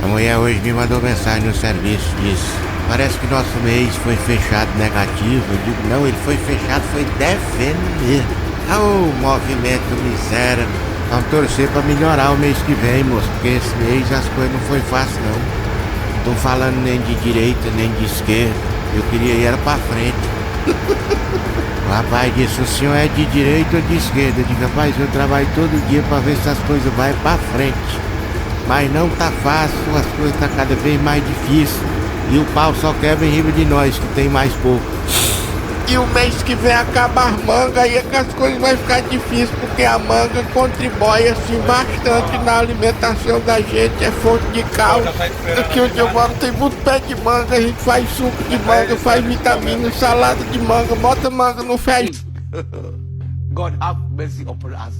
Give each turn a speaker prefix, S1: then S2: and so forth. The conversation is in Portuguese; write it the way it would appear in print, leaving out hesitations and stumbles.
S1: A mulher hoje me mandou mensagem no serviço, disse: parece que nosso mês foi fechado negativo. Eu digo: não, ele foi fechado, foi devendo mesmo. Ah, o movimento miséria. Vamos torcer pra melhorar o mês que vem, moço, porque esse mês as coisas não foi fácil, não. Não tô falando nem de direita, nem de esquerda. Eu queria ir era pra frente. O rapaz disse: o senhor é de direita ou de esquerda? Eu digo: rapaz, eu trabalho todo dia pra ver se as coisas vai pra frente. Mas não tá fácil, as coisas tá cada vez mais difícil. E o pau só quebra em riba de nós, que tem mais pouco. E o mês que vem acaba as mangas, aí é que as coisas vai ficar difíceis, porque a manga contribui assim bastante na alimentação da gente, é fonte de cálcio. Aqui onde eu moro tem muito pé de manga, a gente faz suco de manga, faz vitamina, salada de manga, bota manga no feijão.
S2: God have mercy upon us.